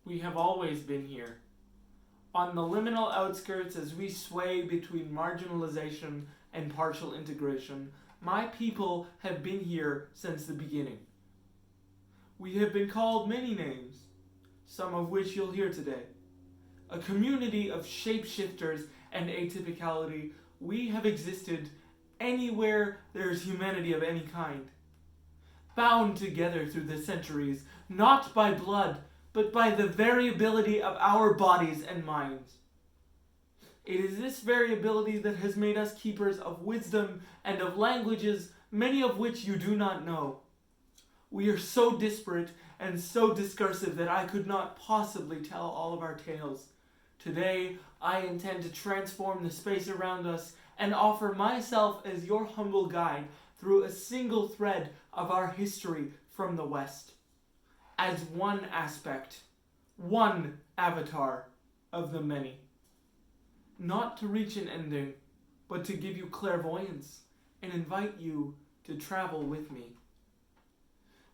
We have always been here. On the liminal outskirts, as we sway between marginalization and partial integration, my people have been here since the beginning. We have been called many names, some of which you'll hear today. A community of shapeshifters and atypicality, we have existed anywhere there is humanity of any kind. Bound together through the centuries, not by blood, but by the variability of our bodies and minds. It is this variability that has made us keepers of wisdom and of languages, many of which you do not know. We are so disparate and so discursive that I could not possibly tell all of our tales. Today, I intend to transform the space around us and offer myself as your humble guide through a single thread of our history from the West, as one aspect, one avatar of the many. Not to reach an ending, but to give you clairvoyance and invite you to travel with me.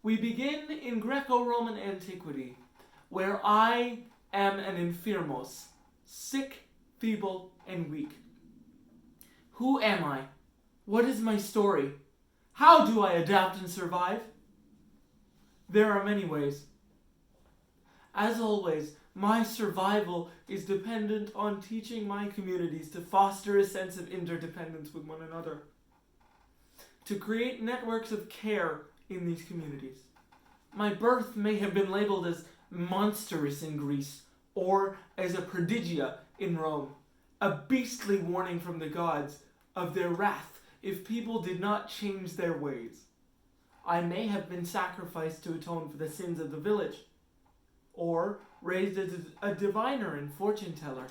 We begin in Greco-Roman antiquity, where I am an infirmos, sick, feeble, and weak. Who am I? What is my story? How do I adapt and survive? There are many ways. As always, my survival is dependent on teaching my communities to foster a sense of interdependence with one another, to create networks of care in these communities. My birth may have been labeled as monstrous in Greece, or as a prodigia in Rome, a beastly warning from the gods of their wrath if people did not change their ways. I may have been sacrificed to atone for the sins of the village, or raised as a diviner and fortune teller.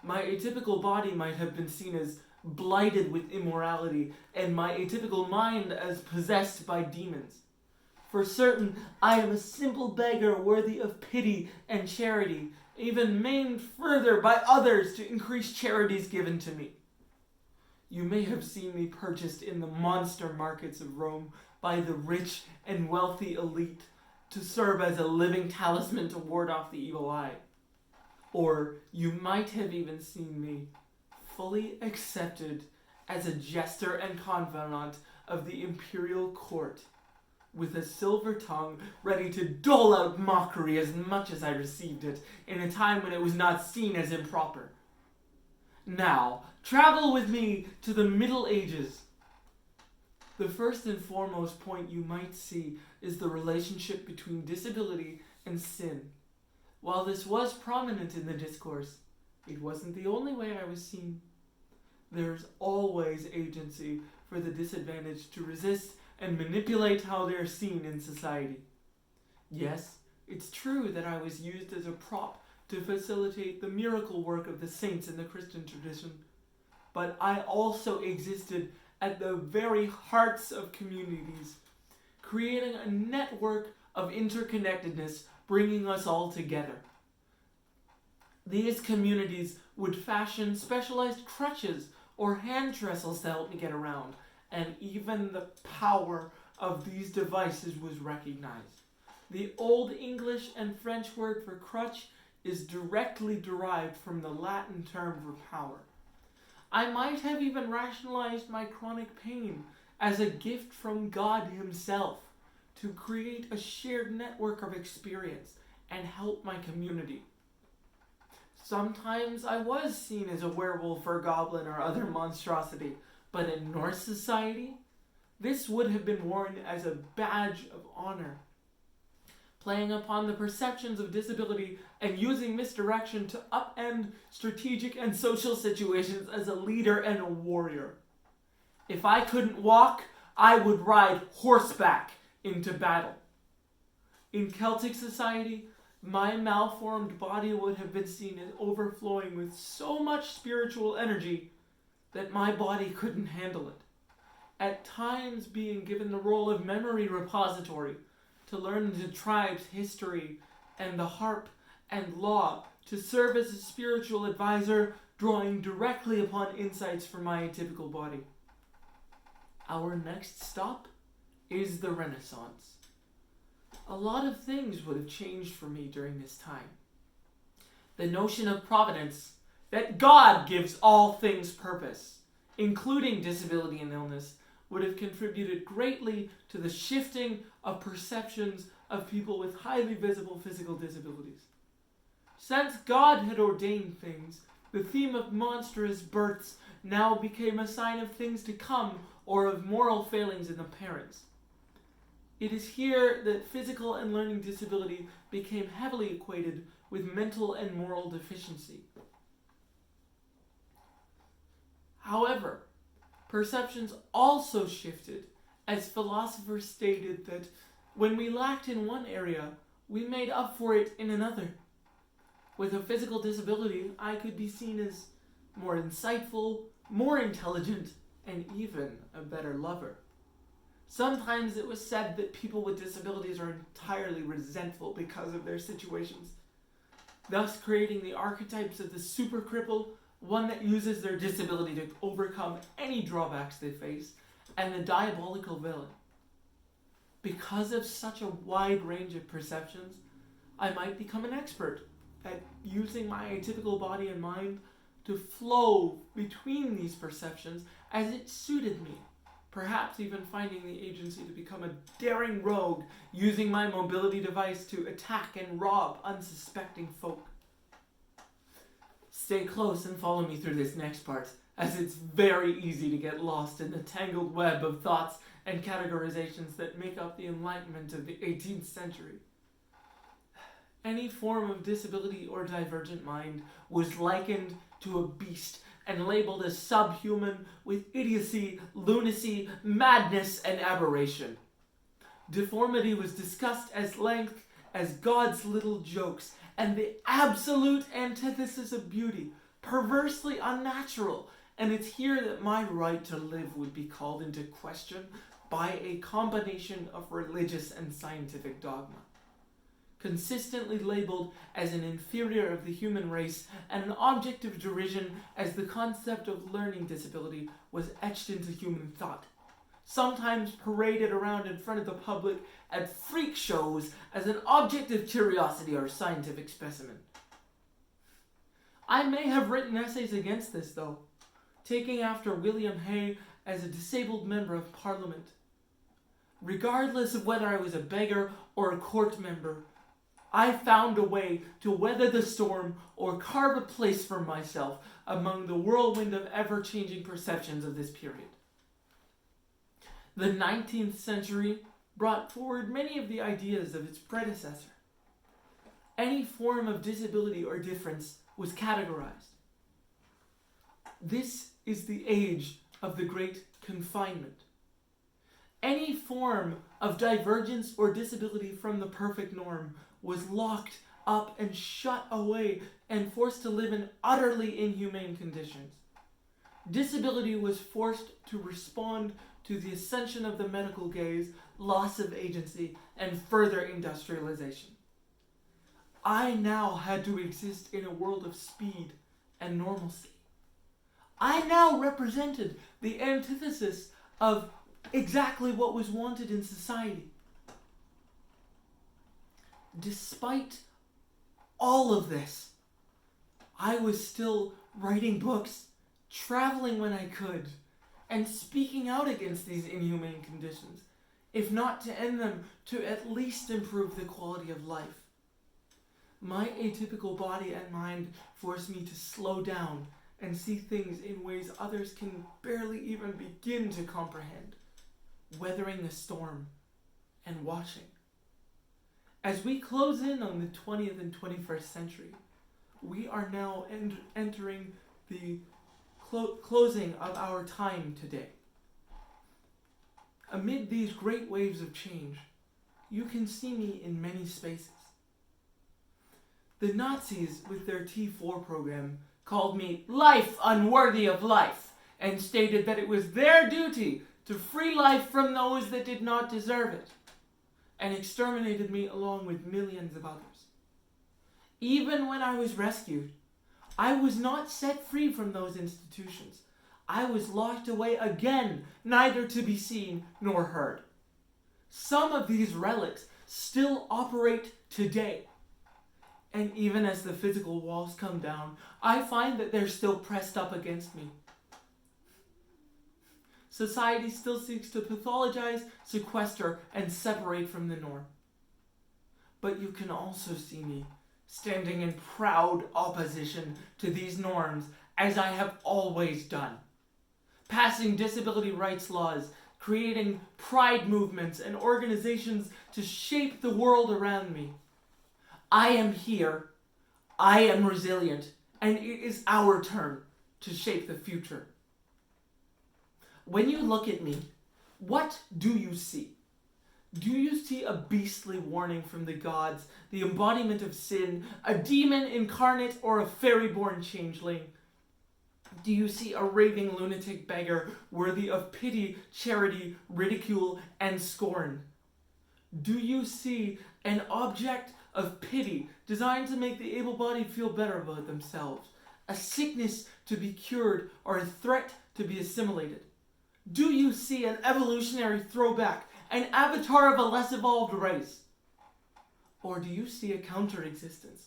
My atypical body might have been seen as blighted with immorality, and my atypical mind as possessed by demons. For certain, I am a simple beggar worthy of pity and charity, even maimed further by others to increase charities given to me. You may have seen me purchased in the monster markets of Rome by the rich and wealthy elite to serve as a living talisman to ward off the evil eye. Or you might have even seen me fully accepted as a jester and confidant of the imperial court, with a silver tongue ready to dole out mockery as much as I received it, in a time when it was not seen as improper. Now, travel with me to the Middle Ages. The first and foremost point you might see is the relationship between disability and sin. While this was prominent in the discourse, it wasn't the only way I was seen. There's always agency for the disadvantaged to resist and manipulate how they're seen in society. Yes, it's true that I was used as a prop to facilitate the miracle work of the saints in the Christian tradition, but I also existed at the very hearts of communities, creating a network of interconnectedness, bringing us all together. These communities would fashion specialized crutches or hand trestles to help me get around, and even the power of these devices was recognized. The Old English and French word for crutch is directly derived from the Latin term for power. I might have even rationalized my chronic pain as a gift from God Himself to create a shared network of experience and help my community. Sometimes I was seen as a werewolf or goblin or other monstrosity, but in Norse society, this would have been worn as a badge of honor, playing upon the perceptions of disability and using misdirection to upend strategic and social situations as a leader and a warrior. If I couldn't walk, I would ride horseback into battle. In Celtic society, my malformed body would have been seen as overflowing with so much spiritual energy that my body couldn't handle it. At times being given the role of memory repository to learn the tribe's history and the harp and law, to serve as a spiritual advisor, drawing directly upon insights from my atypical body. Our next stop is the Renaissance. a lot of things would have changed for me during this time. The notion of providence, that God gives all things purpose, including disability and illness, would have contributed greatly to the shifting of perceptions of people with highly visible physical disabilities. Since God had ordained things, the theme of monstrous births now became a sign of things to come or of moral failings in the parents. It is here that physical and learning disability became heavily equated with mental and moral deficiency. However, perceptions also shifted as philosophers stated that when we lacked in one area, we made up for it in another. With a physical disability, I could be seen as more insightful, more intelligent, and even a better lover. Sometimes it was said that people with disabilities are entirely resentful because of their situations, thus creating the archetypes of the super cripple, one that uses their disability to overcome any drawbacks they face, and the diabolical villain. Because of such a wide range of perceptions, I might become an expert at using my atypical body and mind to flow between these perceptions as it suited me, perhaps even finding the agency to become a daring rogue using my mobility device to attack and rob unsuspecting folk. Stay close and follow me through this next part, as it's very easy to get lost in the tangled web of thoughts and categorizations that make up the Enlightenment of the 18th century. Any form of disability or divergent mind was likened to a beast and labeled as subhuman with idiocy, lunacy, madness, and aberration. Deformity was discussed at length as God's little jokes and the absolute antithesis of beauty, perversely unnatural, and it's here that my right to live would be called into question by a combination of religious and scientific dogma. Consistently labeled as an inferior of the human race and an object of derision as the concept of learning disability was etched into human thought, sometimes paraded around in front of the public at freak shows as an object of curiosity or scientific specimen. I may have written essays against this, though, taking after William Hay as a disabled member of Parliament. Regardless of whether I was a beggar or a court member, I found a way to weather the storm or carve a place for myself among the whirlwind of ever-changing perceptions of this period. The 19th century brought forward many of the ideas of its predecessor. Any form of disability or difference was categorized. This is the age of the Great Confinement. Any form of divergence or disability from the perfect norm was locked up and shut away and forced to live in utterly inhumane conditions. Disability was forced to respond to the ascension of the medical gaze, loss of agency, and further industrialization. I now had to exist in a world of speed and normalcy. I now represented the antithesis of exactly what was wanted in society. Despite all of this, I was still writing books, traveling when I could, and speaking out against these inhumane conditions, if not to end them, to at least improve the quality of life. My atypical body and mind forced me to slow down and see things in ways others can barely even begin to comprehend, weathering the storm and watching. As we close in on the 20th and 21st century, we are now entering the closing of our time today. Amid these great waves of change, you can see me in many spaces. The Nazis, with their T4 program, called me life unworthy of life, and stated that it was their duty to free life from those that did not deserve it, and exterminated me along with millions of others. Even when I was rescued, I was not set free from those institutions. I was locked away again, neither to be seen nor heard. Some of these relics still operate today. And even as the physical walls come down, I find that they're still pressed up against me. Society still seeks to pathologize, sequester, and separate from the norm. But you can also see me standing in proud opposition to these norms, as I have always done. Passing disability rights laws, creating pride movements and organizations to shape the world around me. I am here, I am resilient, and it is our turn to shape the future. When you look at me, what do you see? Do you see a beastly warning from the gods, the embodiment of sin, a demon incarnate, or a fairy-born changeling? Do you see a raving lunatic beggar worthy of pity, charity, ridicule, and scorn? Do you see an object of pity designed to make the able-bodied feel better about themselves, a sickness to be cured, or a threat to be assimilated? Do you see an evolutionary throwback, an avatar of a less evolved race? Or do you see a counter-existence?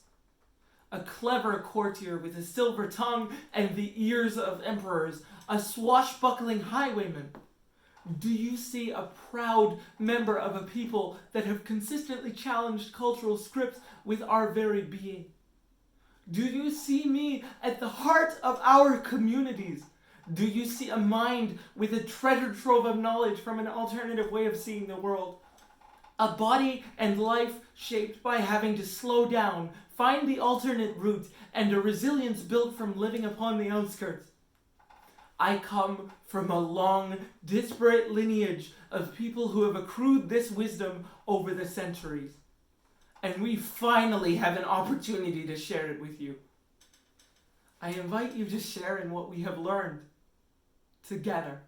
A clever courtier with a silver tongue and the ears of emperors, a swashbuckling highwayman? Do you see a proud member of a people that have consistently challenged cultural scripts with our very being? Do you see me at the heart of our communities? Do you see a mind with a treasure trove of knowledge from an alternative way of seeing the world? A body and life shaped by having to slow down, find the alternate route, and a resilience built from living upon the outskirts. I come from a long, disparate lineage of people who have accrued this wisdom over the centuries. And we finally have an opportunity to share it with you. I invite you to share in what we have learned together.